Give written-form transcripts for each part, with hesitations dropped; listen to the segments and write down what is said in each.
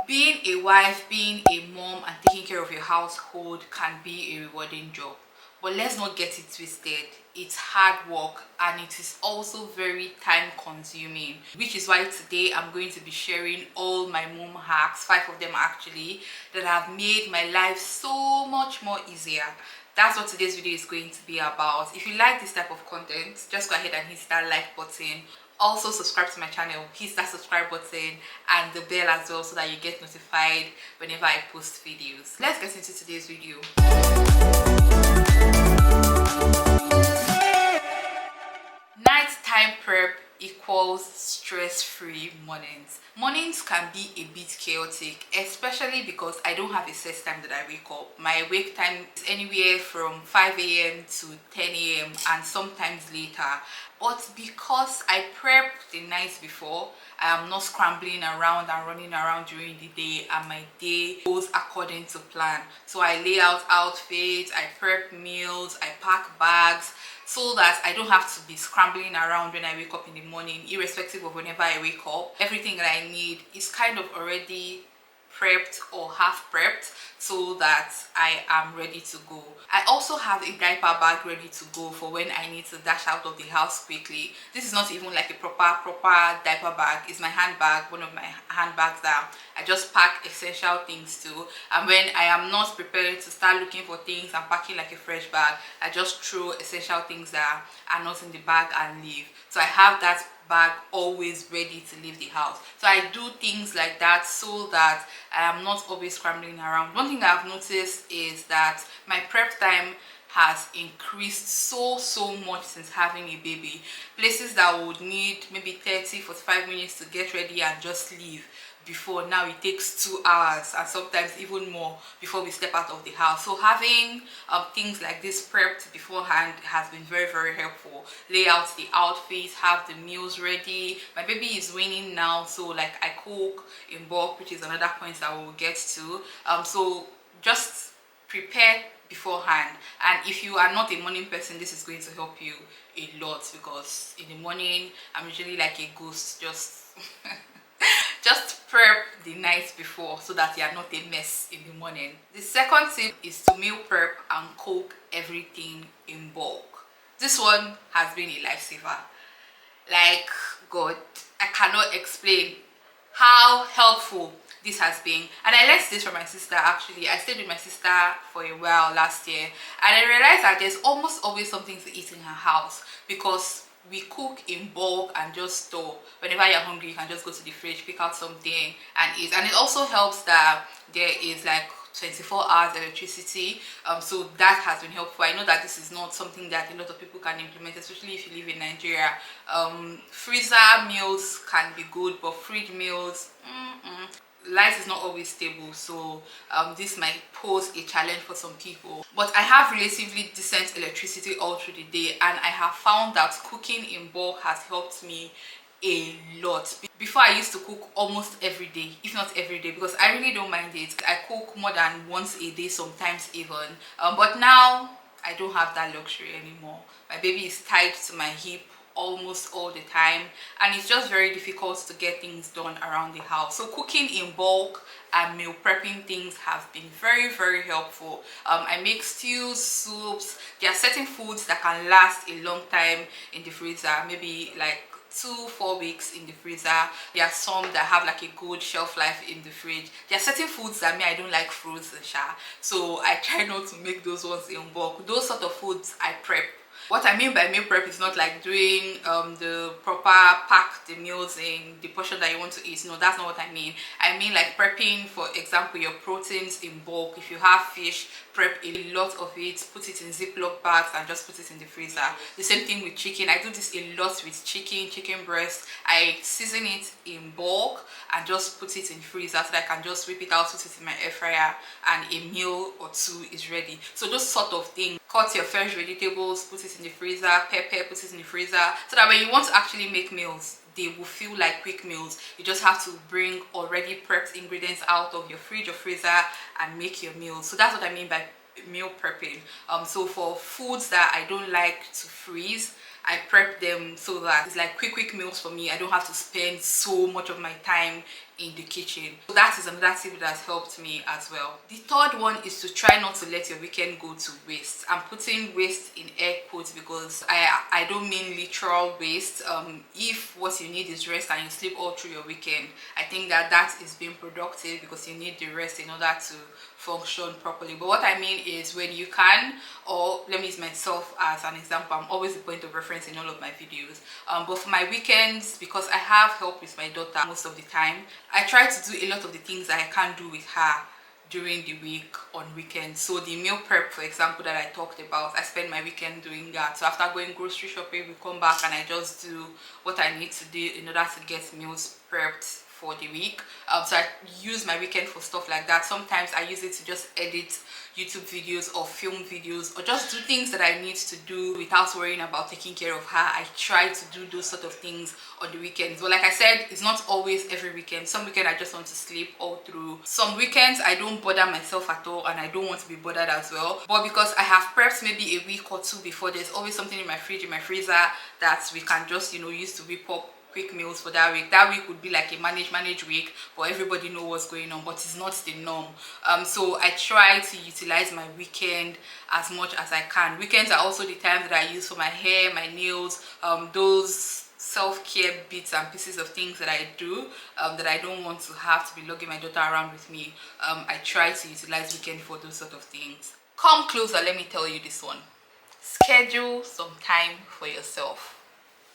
Being a wife, being a mom, and taking care of your household can be a rewarding job. But let's not get it twisted. It's hard work and it is also very time consuming, which is why today I'm going to be sharing all my mom hacks, 5 of them actually, that have made my life so much more easier. That's what today's video is going to be about. If you like this type of content, just go ahead and hit that like button. Also subscribe to my channel, hit that subscribe button and the bell as well so that you get notified whenever I post videos. Let's get into today's video. Nighttime prep equals stress-free mornings. Mornings can be a bit chaotic, especially because I don't have a set time that I wake up. My wake time is anywhere from 5 a.m. to 10 a.m. and sometimes later. But because I prep the night before, I am not scrambling around and running around during the day, and my day goes according to plan. So I lay out outfits, I prep meals, I pack bags, so that I don't have to be scrambling around when I wake up in the morning, irrespective of whenever I wake up. Everything that I need is kind of already prepped or half prepped so that I am ready to go. I also have a diaper bag ready to go for when I need to dash out of the house quickly. This is not even like a proper diaper bag. It's my handbag, one of my handbags that I just pack essential things to, and when I am not prepared to start looking for things and packing like a fresh bag, I just throw essential things that are not in the bag and leave. So I have that bag always ready to leave the house. So I do things like that so that I am not always scrambling around. One thing I've noticed is that my prep time has increased so much since having a baby. Places that would need maybe 30-45 minutes to get ready and just leave before, now it takes 2 hours and sometimes even more before we step out of the house. So having things like this prepped beforehand has been very helpful. Lay out the outfits, have the meals ready. My baby is weaning now, so like I cook in bulk, which is another point that we'll get to. So just prepare beforehand, and if you are not a morning person, this is going to help you a lot, because in the morning I'm usually like a ghost, just prep the night before so that you are not a mess in the morning. The second tip is to meal prep and cook everything in bulk. This one has been a lifesaver. Like God, I cannot explain how helpful this has been. And I learned this from my sister actually. I stayed with my sister for a while last year, and I realized that there's almost always something to eat in her house because we cook in bulk and just store. Whenever you're hungry, you can just go to the fridge, pick out something and eat. And it also helps that there is like 24 hours electricity, so that has been helpful. I know that this is not something that a lot of people can implement, especially if you live in Nigeria. Freezer meals can be good, but fridge meals, life is not always stable, so this might pose a challenge for some people. But I have relatively decent electricity all through the day, and I have found that cooking in bulk has helped me a lot. Before, I used to cook almost every day, if not every day, because I really don't mind it. I cook more than once a day, sometimes even, but now I don't have that luxury anymore. My baby is tied to my hip almost all the time, and it's just very difficult to get things done around the house. So cooking in bulk and meal prepping things have been very helpful. I make stews, soups. There are certain foods that can last a long time in the freezer, maybe like 2-4 weeks in the freezer. There are some that have like a good shelf life in the fridge. There are certain foods that I don't like frozen, so I try not to make those ones in bulk. Those sort of foods I prep. What I mean by meal prep is not like doing the proper pack the meals in the portion that you want to eat. No, that's not what I mean. I mean like prepping, for example, your proteins in bulk. If you have fish, prep a lot of it, put it in Ziploc bags and just put it in the freezer. The same thing with chicken. I do this a lot with chicken breast. I season it in bulk and just put it in freezer so that I can just whip it out, put it in my air fryer, and a meal or two is ready. So those sort of things. Cut your fresh vegetables, put it in the freezer. Pepper, put it in the freezer, so that when you want to actually make meals, they will feel like quick meals. You just have to bring already prepped ingredients out of your fridge or freezer and make your meals. So that's what I mean by meal prepping. So for foods that I don't like to freeze, I prep them so that it's like quick meals for me. I don't have to spend so much of my time in the kitchen. So that is another tip that has helped me as well. The third one is to try not to let your weekend go to waste. I'm putting waste in air quotes because I don't mean literal waste. If what you need is rest and you sleep all through your weekend, I think that is being productive because you need the rest in order to function properly. But what I mean is when you can, or let me use myself as an example, I'm always the point of reference in all of my videos, but for my weekends, because I have help with my daughter most of the time, I try to do a lot of the things that I can't do with her during the week on weekends. So the meal prep, for example, that I talked about, I spend my weekend doing that. So after going grocery shopping, we come back and I just do what I need to do in order to get meals prepped for the week. So I use my weekend for stuff like that. Sometimes I use it to just edit YouTube videos or film videos or just do things that I need to do without worrying about taking care of her. I try to do those sort of things on the weekends. But like I said, it's not always every weekend. Some weekend I just want to sleep all through. Some weekends I don't bother myself at all and I don't want to be bothered as well. But because I have prepped maybe a week or two before, there's always something in my fridge, in my freezer that we can just, you know, use to whip up quick meals for that week. That week would be like a manage week, but everybody know what's going on, but it's not the norm. So I try to utilize my weekend as much as I can. Weekends are also the time that I use for my hair, my nails, those self-care bits and pieces of things that I do that I don't want to have to be lugging my daughter around with me. I try to utilize weekend for those sort of things. Come closer, let me tell you this one. Schedule some time for yourself.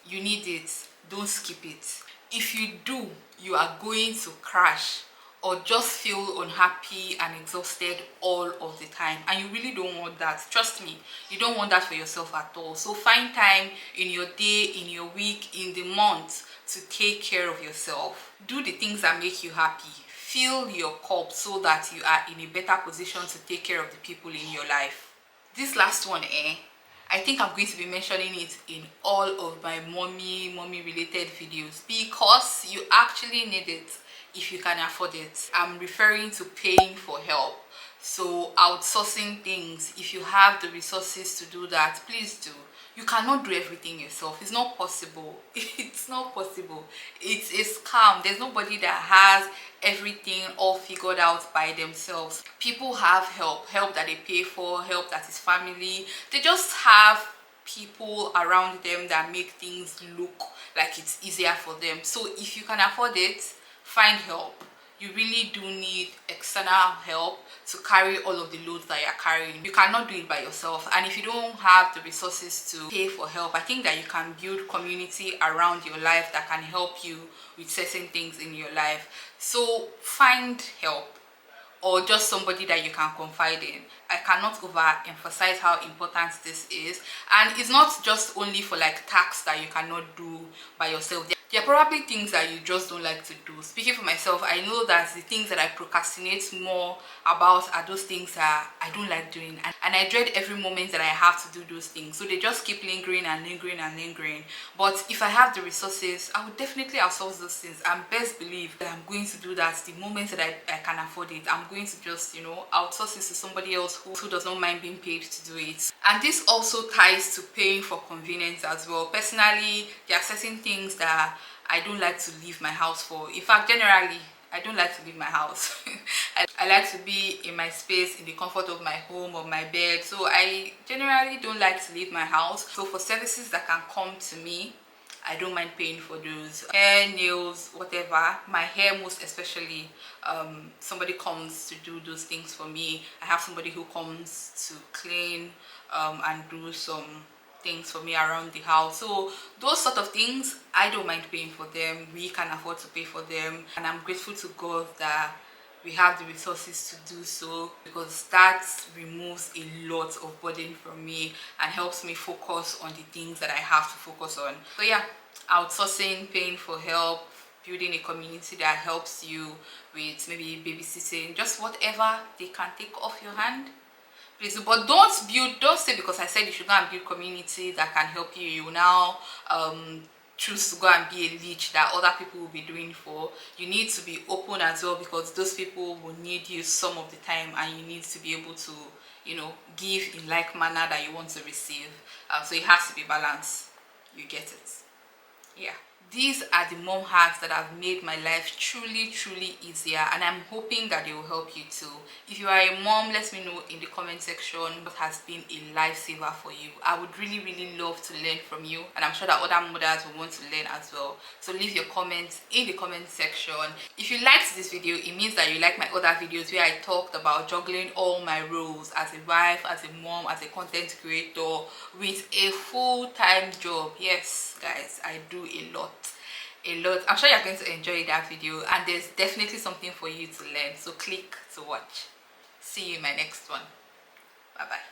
You need it. Don't skip it. If you do, you are going to crash or just feel unhappy and exhausted all of the time, and you really don't want that. Trust me, you don't want that for yourself at all. So find time in your day, in your week, in the month to take care of yourself. Do the things that make you happy. Fill your cup so that you are in a better position to take care of the people in your life. This last one, I think I'm going to be mentioning it in all of my mommy related videos because you actually need it if you can afford it. I'm referring to paying for help. So outsourcing things, if you have the resources to do that, please do. You cannot do everything yourself. It's not possible. It's not possible. It's a scam. There's nobody that has everything all figured out by themselves. People have help that they pay for, help that is family. They just have people around them that make things look like it's easier for them. So if you can afford it, find help. You really do need external help to carry all of the loads that you're carrying. You cannot do it by yourself, and if you don't have the resources to pay for help, I think that you can build community around your life that can help you with certain things in your life. So find help, or just somebody that you can confide in. I cannot overemphasize how important this is, and it's not just only for like tasks that you cannot do by yourself. There are probably things that you just don't like to do. Speaking for myself, I know that the things that I procrastinate more about are those things that I don't like doing, and I dread every moment that I have to do those things. So they just keep lingering and lingering and lingering. But if I have the resources, I would definitely outsource those things, and best believe that I'm going to do that the moment that I can afford it. I'm going to just, you know, outsource it to somebody else who does not mind being paid to do it. And this also ties to paying for convenience as well. Personally, there are certain things that I don't like to leave my house for. In fact, generally, I don't like to leave my house. I like to be in my space, in the comfort of my home or my bed. So I generally don't like to leave my house. So for services that can come to me, I don't mind paying for those. Hair, nails, whatever. My hair most especially. Somebody comes to do those things for me. I have somebody who comes to clean and do some things for me around the house. So those sort of things, I don't mind paying for them. We can afford to pay for them, and I'm grateful to God that we have the resources to do so, because that removes a lot of burden from me and helps me focus on the things that I have to focus on. So yeah, outsourcing, paying for help, building a community that helps you with maybe babysitting, just whatever they can take off your hand. Please, but don't say because I said you should go and build community that can help you, you now choose to go and be a leech that other people will be doing for. You need to be open as well, because those people will need you some of the time, and you need to be able to, you know, give in like manner that you want to receive. So it has to be balanced. You get it? Yeah. These are the mom hacks that have made my life truly easier, and I'm hoping that they will help you too. If you are a mom, let me know in the comment section what has been a lifesaver for you. I would really love to learn from you, and I'm sure that other mothers will want to learn as well. So leave your comments in the comment section. If you liked this video, it means that you like my other videos where I talked about juggling all my roles as a wife, as a mom, as a content creator with a full-time job. Yes guys, I do a lot. I'm sure you're going to enjoy that video, and there's definitely something for you to learn, so click to watch. See you in my next one. Bye bye.